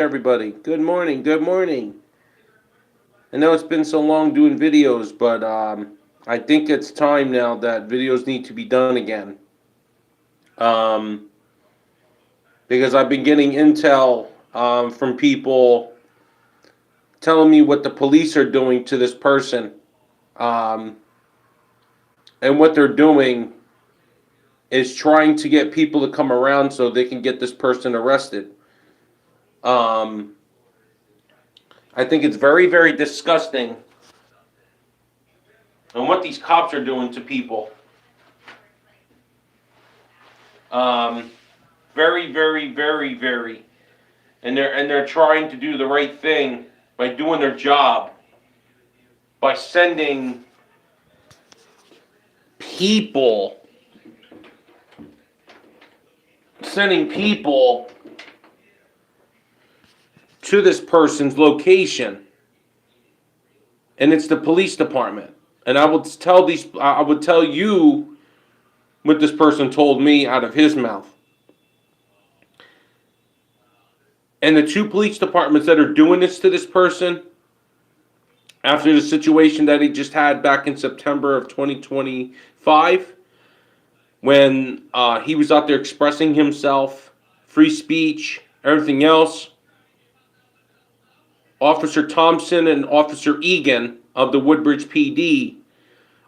everybody. Good morning. Good morning. I know it's been so long doing videos, but I think it's time now that videos need to be done again. Um, because I've been getting intel from people telling me what the police are doing to this person. Um, and what they're doing is trying to get people to come around so they can get this person arrested. Um, I think it's very, very disgusting and what these cops are doing to people. Um, very, very, very, very, and they're trying to do the right thing by doing their job by people, sending people to this person's location, and it's the police department. And I would tell you what this person told me out of his mouth. And the two police departments that are doing this to this person after the situation that he just had back in September of 2025, when he was out there expressing himself, free speech, everything else. Officer Thompson and Officer Egan of the Woodbridge PD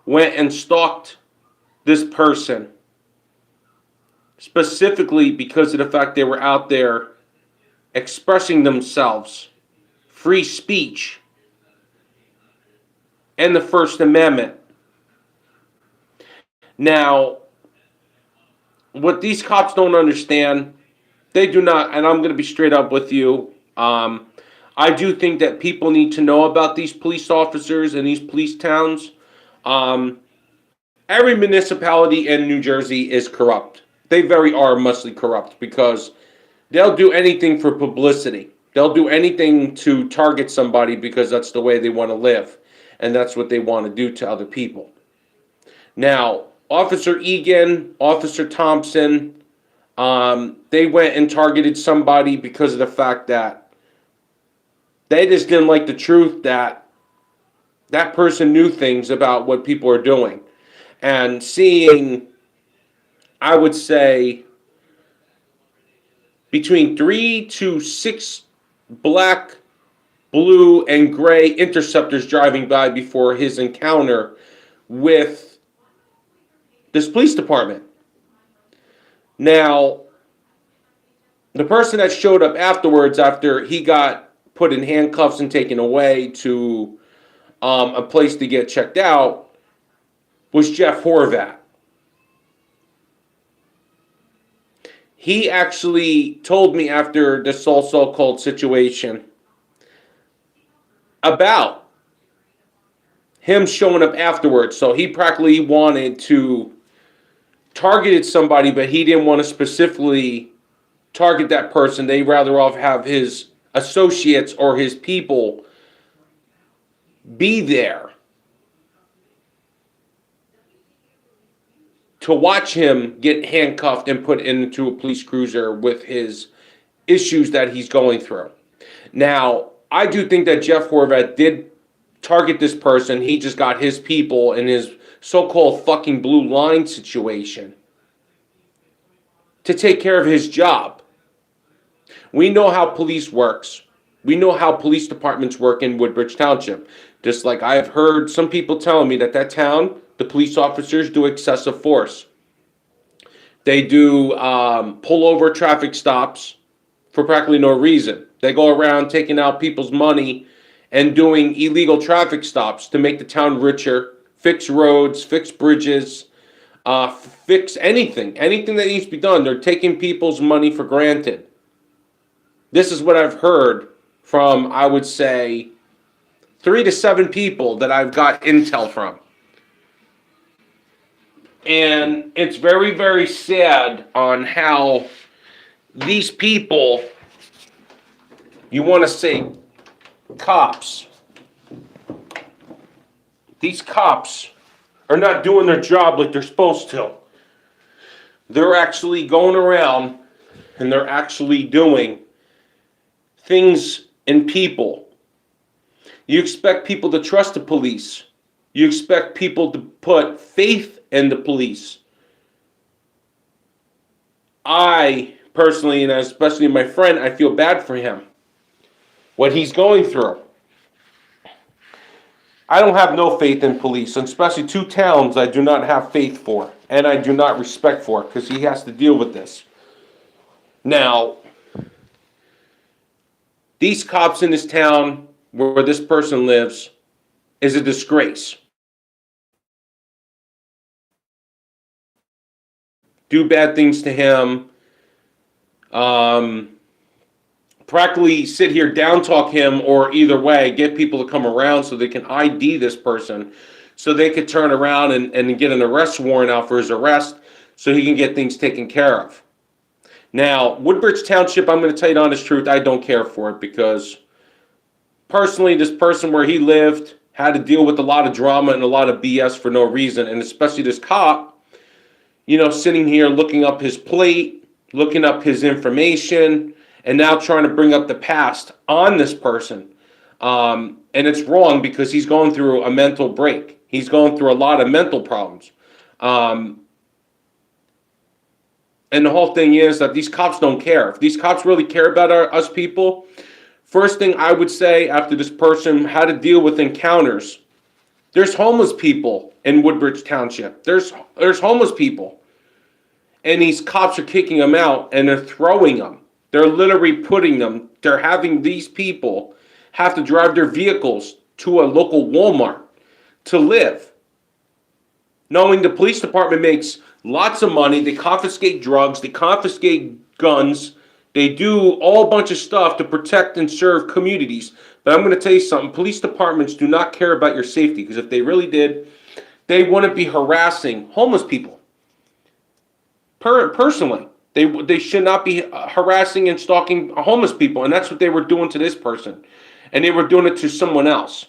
went and stalked this person specifically because of the fact they were out there expressing themselves, free speech, and the First Amendment. Now, what these cops don't understand, they do not, and I'm going to be straight up with you. I do think that people need to know about these police officers in these police towns. Every municipality in New Jersey is corrupt. They very are mostly corrupt because they'll do anything for publicity. They'll do anything to target somebody because that's the way they want to live. And that's what they want to do to other people. Now, Officer Egan, Officer Thompson, they went and targeted somebody because of the fact that they just didn't like the truth that that person knew things about what people are doing. And seeing, I would say, between 3 to 6 black, blue, and gray interceptors driving by before his encounter with this police department. Now, the person that showed up afterwards, after he got put in handcuffs and taken away to a place to get checked out, was Jeff Horvat. He actually told me after this whole so-called situation about him showing up afterwards. So he practically wanted to target somebody, but he didn't want to specifically target that person. They'd rather have his associates or his people be there to watch him get handcuffed and put into a police cruiser with his issues that he's going through. Now, I do think that Jeff Horvat did target this person. He just got his people in his so-called fucking blue line situation to take care of his job. We know how police works. We know how police departments work in Woodbridge Township. Just like I have heard some people telling me that town, the police officers do excessive force. They do pull over traffic stops for practically no reason. They go around taking out people's money and doing illegal traffic stops to make the town richer, fix roads, fix bridges, fix anything that needs to be done. They're taking people's money for granted. This is what I've heard from, I would say, 3 to 7 people that I've got intel from. And it's very, very sad on how these people, you want to say cops, these cops are not doing their job like they're supposed to. They're actually going around and they're actually doing things in people. You expect people to trust the police. You expect people to put faith in the police. I personally, and especially my friend, I feel bad for him. What he's going through. I don't have no faith in police, especially two towns I do not have faith for, and I do not respect for, because he has to deal with this. Now, these cops in this town where this person lives is a disgrace. Do bad things to him. Practically sit here, down talk him, or either way, get people to come around so they can ID this person, so they could turn around and get an arrest warrant out for his arrest, so he can get things taken care of. Now, Woodbridge Township, I'm going to tell you the honest truth, I don't care for it, because personally, this person where he lived had to deal with a lot of drama and a lot of BS for no reason, and especially this cop, sitting here looking up his plate, looking up his information, and now trying to bring up the past on this person. And it's wrong, because he's going through a mental break. He's going through a lot of mental problems. And the whole thing is that these cops don't care. If these cops really care about us people, first thing I would say after this person had to deal with encounters, there's homeless people in Woodbridge Township. There's homeless people. And these cops are kicking them out, and they're throwing them. They're literally putting them, they're having these people have to drive their vehicles to a local Walmart to live. Knowing the police department makes lots of money, they confiscate drugs, they confiscate guns, they do all a bunch of stuff to protect and serve communities. But I'm going to tell you something, police departments do not care about your safety, because if they really did, they wouldn't be harassing homeless people. Personally. They should not be harassing and stalking homeless people, and that's what they were doing to this person, and they were doing it to someone else.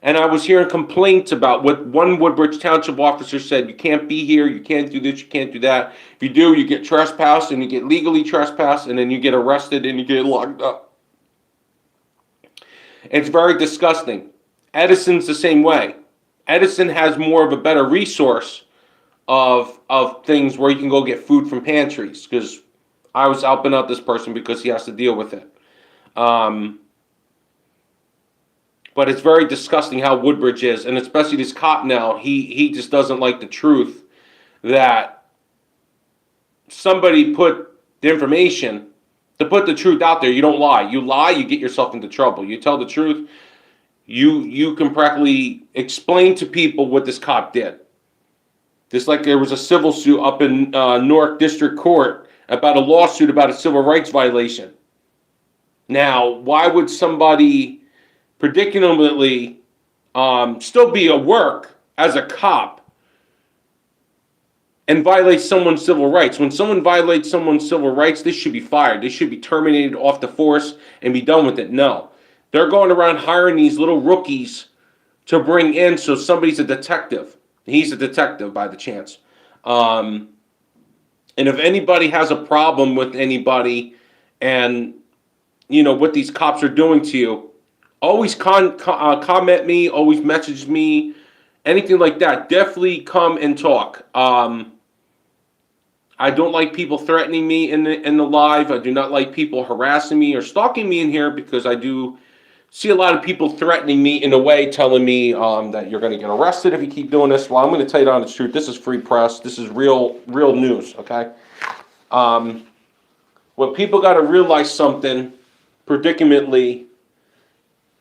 And I was hearing complaints about what one Woodbridge Township officer said: you can't be here, you can't do this, you can't do that. If you do, you get trespassed, and you get legally trespassed, and then you get arrested and you get locked up. It's very disgusting. Edison's the same way. Edison has more of a better resource of things where you can go get food from pantries, because I was helping out this person because he has to deal with it. But it's very disgusting how Woodbridge is, and especially this cop now, he just doesn't like the truth that somebody put the information, to put the truth out there. You don't lie. You lie, you get yourself into trouble. You tell the truth, you can practically explain to people what this cop did. Just like there was a civil suit up in Newark District Court about a lawsuit about a civil rights violation. Now, why would somebody predictably still be at work as a cop and violate someone's civil rights? When someone violates someone's civil rights, they should be fired. They should be terminated off the force and be done with it. No. They're going around hiring these little rookies to bring in, so somebody's a detective. He's a detective by the chance. And if anybody has a problem with anybody and, what these cops are doing to you, always comment me, always message me, anything like that. Definitely come and talk. I don't like people threatening me in the live. I do not like people harassing me or stalking me in here, because I do see a lot of people threatening me in a way, telling me that you're going to get arrested if you keep doing this. Well, I'm going to tell you the honest truth. This is free press. This is real news, okay? What people got to realize something, predicamentally,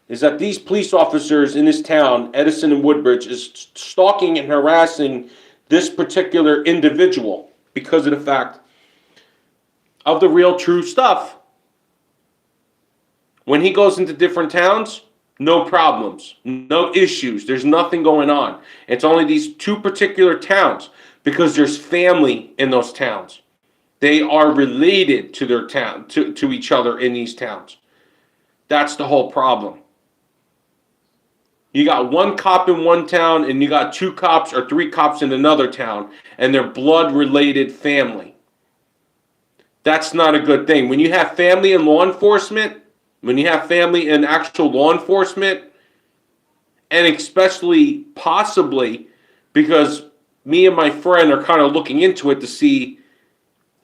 is that these police officers in this town, Edison and Woodbridge, is stalking and harassing this particular individual because of the fact of the real true stuff. When he goes into different towns, no problems, no issues. There's nothing going on. It's only these two particular towns, because there's family in those towns. They are related to their town, to each other in these towns. That's the whole problem. You got one cop in one town, and you got two cops or three cops in another town, and they're blood-related family. That's not a good thing. When you have family in law enforcement, when you have family in actual law enforcement, and especially possibly because me and my friend are kind of looking into it to see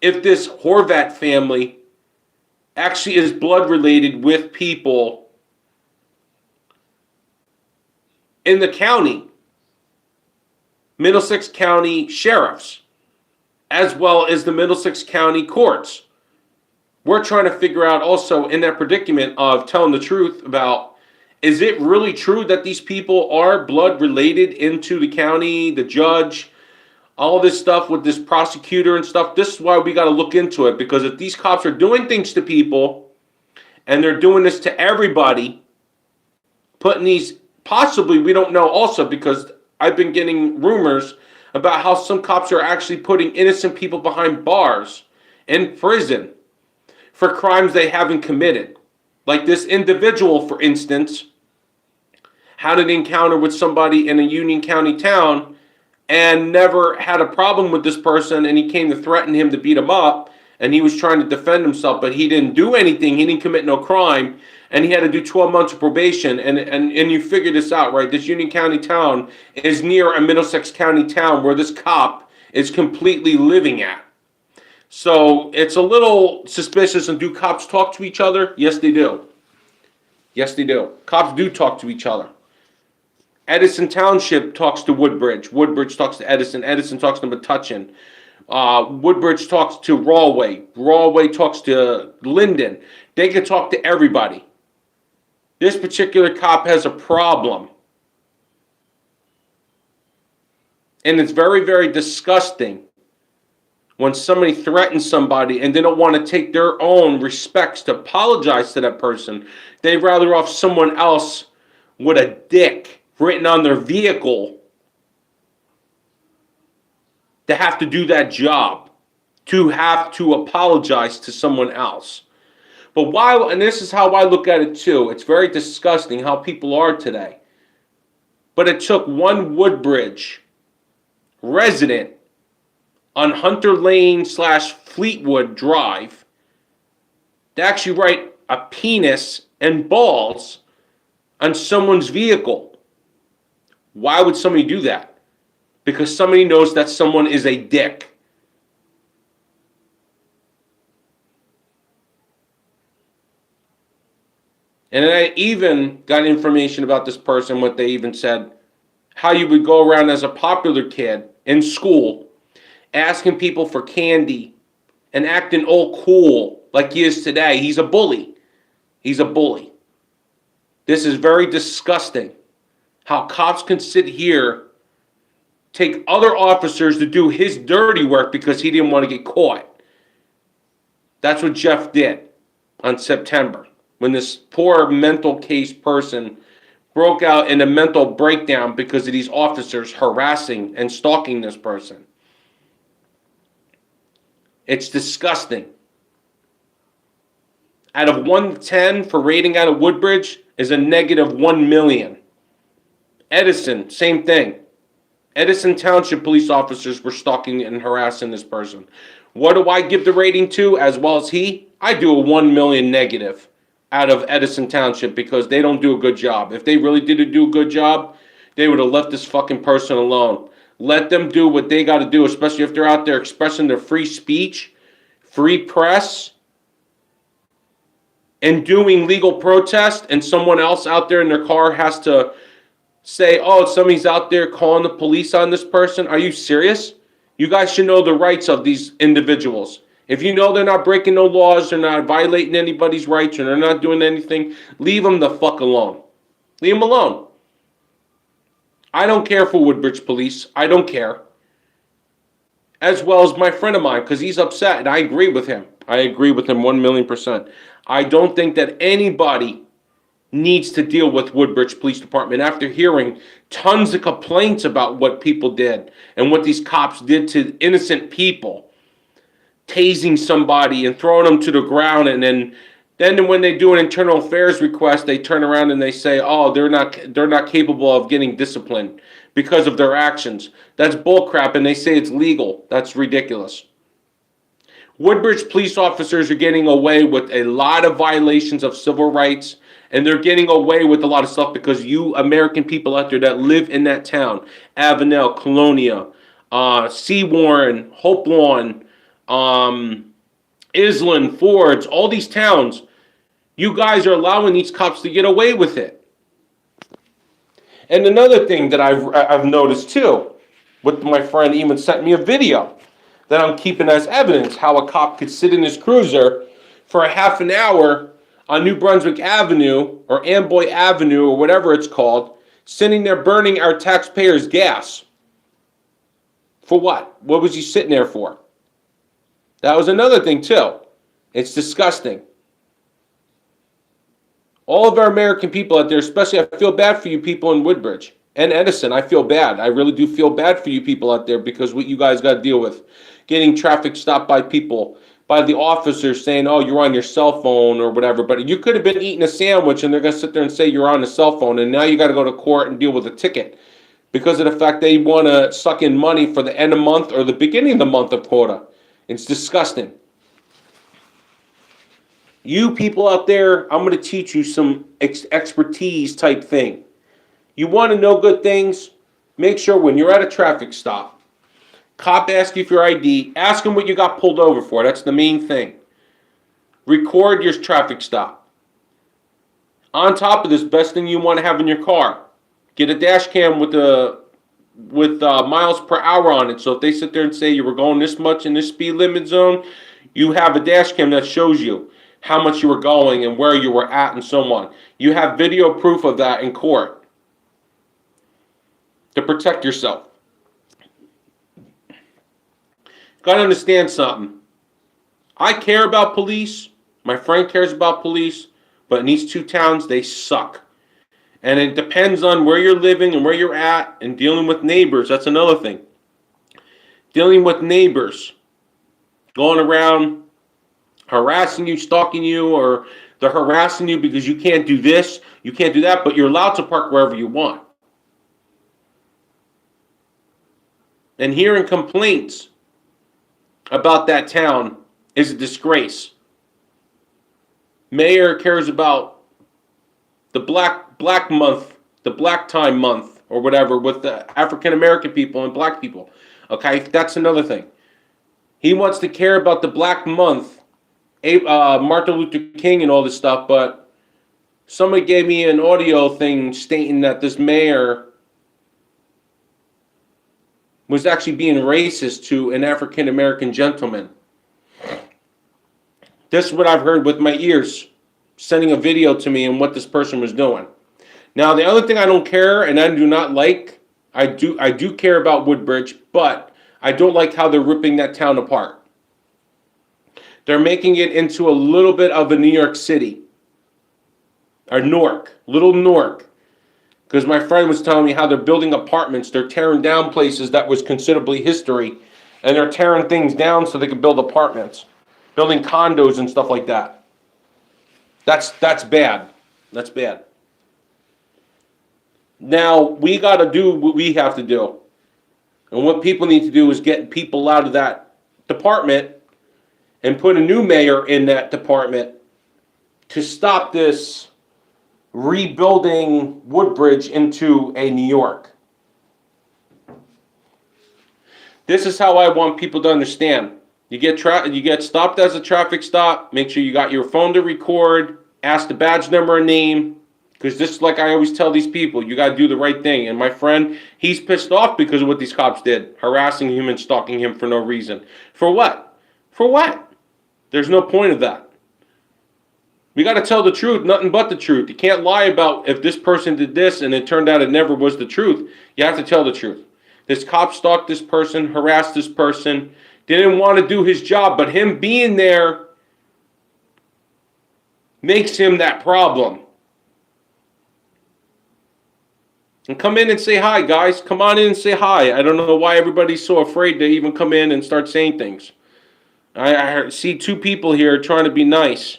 if this Horvat family actually is blood related with people in the county, Middlesex County sheriffs, as well as the Middlesex County courts. We're trying to figure out also in that predicament of telling the truth about, is it really true that these people are blood related into the county, the judge, all this stuff with this prosecutor and stuff? This is why we got to look into it, because if these cops are doing things to people and they're doing this to everybody, putting these, possibly, we don't know also, because I've been getting rumors about how some cops are actually putting innocent people behind bars in prison for crimes they haven't committed. Like this individual, for instance, had an encounter with somebody in a Union County town and never had a problem with this person, and he came to threaten him to beat him up, and he was trying to defend himself, but he didn't do anything. He didn't commit no crime, and he had to do 12 months of probation. And you figure this out, right? This Union County town is near a Middlesex County town where this cop is completely living at. So it's a little suspicious. And do cops talk to each other? Yes, they do. Yes, they do. Cops do talk to each other. Edison Township talks to Woodbridge. Woodbridge talks to Edison. Edison talks to Metuchen. Woodbridge talks to Rawway. Rawway talks to Linden. They can talk to everybody. This particular cop has a problem. And it's very, very disgusting when somebody threatens somebody and they don't want to take their own respects to apologize to that person. They'd rather off someone else with a dick written on their vehicle to have to do that job, to have to apologize to someone else. But why, and this is how I look at it too, it's very disgusting how people are today. But it took one Woodbridge resident on Hunter Lane / Fleetwood Drive to actually write a penis and balls on someone's vehicle. Why would somebody do that? Because somebody knows that someone is a dick. And I even got information about this person, what they even said, how you would go around as a popular kid in school, asking people for candy and acting all cool like he is today. He's a bully. He's a bully. This is very disgusting. How cops can sit here, take other officers to do his dirty work because he didn't want to get caught. That's what Jeff did on September, when this poor mental case person broke out in a mental breakdown because of these officers harassing and stalking this person. It's disgusting. Out of 110 for rating out of Woodbridge is a negative 1 million. Edison, same thing. Edison Township police officers were stalking and harassing this person. What do I give the rating to as well as he? I do a 1 million negative out of Edison Township because they don't do a good job. If they really did do a good job, they would have left this fucking person alone. Let them do what they got to do, especially if they're out there expressing their free speech, free press, and doing legal protest, and someone else out there in their car has to say, oh, somebody's out there calling the police on this person. Are you serious? You guys should know the rights of these individuals. If you know they're not breaking no laws, they're not violating anybody's rights, or they're not doing anything, leave them the fuck alone. Leave them alone. I don't care for Woodbridge Police. I don't care. As well as my friend of mine, because he's upset, and I agree with him. I agree with him 1,000,000%. I don't think that anybody needs to deal with Woodbridge Police Department after hearing tons of complaints about what people did and what these cops did to innocent people, tasing somebody and throwing them to the ground, and then when they do an internal affairs request, they turn around and they say, oh, they're not capable of getting disciplined because of their actions. That's bullcrap, and they say it's legal. That's ridiculous. Woodbridge police officers are getting away with a lot of violations of civil rights, and they're getting away with a lot of stuff because you American people out there that live in that town, Avenel, Colonia, Seawarren, Hope Lawn, Island, Fords, all these towns, you guys are allowing these cops to get away with it. And another thing that I've noticed too, with my friend even sent me a video that I'm keeping as evidence, how a cop could sit in his cruiser for a half an hour on New Brunswick Avenue or Amboy Avenue or whatever it's called, sitting there burning our taxpayers' gas. For what? What was he sitting there for? That was another thing too. It's disgusting. All of our American people out there, especially, I feel bad for you people in Woodbridge and Edison. I feel bad. I really do feel bad for you people out there because what you guys got to deal with. Getting traffic stopped by people, by the officers saying, oh, you're on your cell phone or whatever. But you could have been eating a sandwich and they're going to sit there and say you're on a cell phone. And now you got to go to court and deal with a ticket because of the fact they want to suck in money for the end of the month or the beginning of the month of quota. It's disgusting. You people out there, I'm going to teach you some expertise type thing. You want to know good things? Make sure when you're at a traffic stop, cop asks you for your ID, ask him what you got pulled over for. That's the main thing. Record your traffic stop. On top of this, best thing you want to have in your car, get a dash cam with miles per hour on it. So if they sit there and say you were going this much in this speed limit zone, you have a dash cam that shows you how much you were going and where you were at and so on. You have video proof of that in court to protect yourself. Got to understand something. I care about police. My friend cares about police. But in these two towns, they suck. And it depends on where you're living and where you're at and dealing with neighbors. That's another thing. Dealing with neighbors. Going around harassing you, stalking you, or they're harassing you because you can't do this, you can't do that, but you're allowed to park wherever you want. And hearing complaints about that town is a disgrace. Mayor cares about the black month, the black time month, or whatever, with the African American people and black people. Okay, that's another thing. He wants to care about the black month, Martin Luther King and all this stuff, but somebody gave me an audio thing stating that this mayor was actually being racist to an African American gentleman. This is what I've heard with my ears, sending a video to me and what this person was doing. Now, the other thing I don't care and I do not like, I do care about Woodbridge, but I don't like how they're ripping that town apart. They're making it into a little bit of a New York City. Or Newark. Little Newark. Because my friend was telling me how they're building apartments. They're tearing down places that was considerably history. And they're tearing things down so they can build apartments. Building condos and stuff like that. That's bad. That's bad. Now, we got to do what we have to do. And what people need to do is get people out of that department and put a new mayor in that department to stop this rebuilding Woodbridge into a New York. This is how I want people to understand. You get stopped as a traffic stop. Make sure you got your phone to record. Ask the badge number and name. Because just like I always tell these people, you got to do the right thing. And my friend, he's pissed off because of what these cops did. Harassing him and stalking him for no reason. For what? For what? There's no point of that. We got to tell the truth, nothing but the truth. You can't lie about if this person did this and it turned out it never was the truth. You have to tell the truth. This cop stalked this person, harassed this person, didn't want to do his job, but him being there makes him that problem. And come in and say hi, guys. Come on in and say hi. I don't know why everybody's so afraid to even come in and start saying things. I see two people here trying to be nice.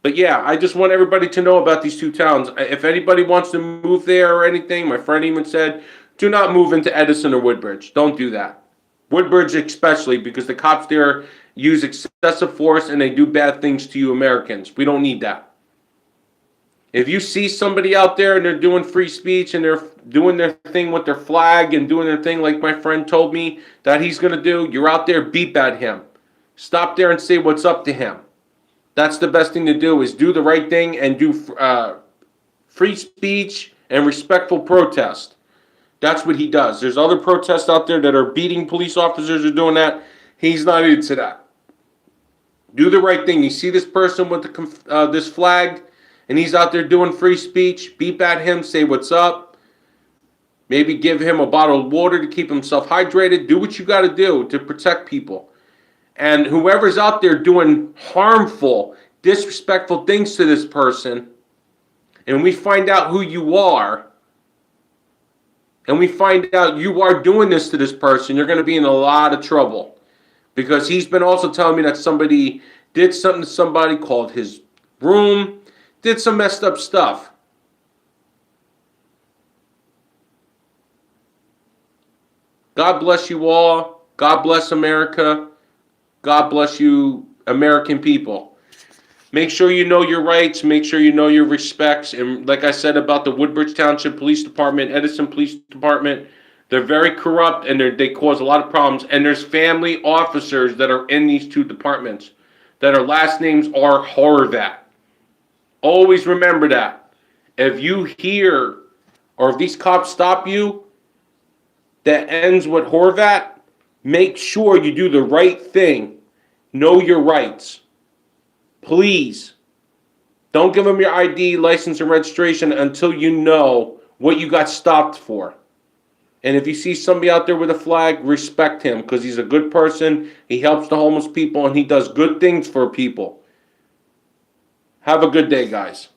But yeah, I just want everybody to know about these two towns. If anybody wants to move there or anything, my friend even said, do not move into Edison or Woodbridge. Don't do that. Woodbridge especially, because the cops there use excessive force and they do bad things to you Americans. We don't need that. If you see somebody out there and they're doing free speech and they're doing their thing with their flag and doing their thing like my friend told me that he's going to do, you're out there, beep at him. Stop there and say what's up to him. That's the best thing to do, is do the right thing and do free speech and respectful protest. That's what he does. There's other protests out there that are beating police officers or doing that. He's not into that. Do the right thing. You see this person with this flag, and he's out there doing free speech, beep at him, say what's up. Maybe give him a bottle of water to keep himself hydrated. Do what you got to do to protect people. And whoever's out there doing harmful, disrespectful things to this person, and we find out who you are, and we find out you are doing this to this person, you're going to be in a lot of trouble. Because he's been also telling me that somebody did something to somebody, called his room, did some messed up stuff. God bless you all. God bless America. God bless you, American people. Make sure you know your rights. Make sure you know your respects. And like I said about the Woodbridge Township Police Department, Edison Police Department, they're very corrupt and they cause a lot of problems. And there's family officers that are in these two departments that our last names are Horvat. Always remember that. If you hear, or if these cops stop you, that ends with Horvat, make sure you do the right thing. Know your rights. Please. Don't give them your ID, license, and registration until you know what you got stopped for. And if you see somebody out there with a flag, respect him, because he's a good person. He helps the homeless people, and he does good things for people. Have a good day, guys.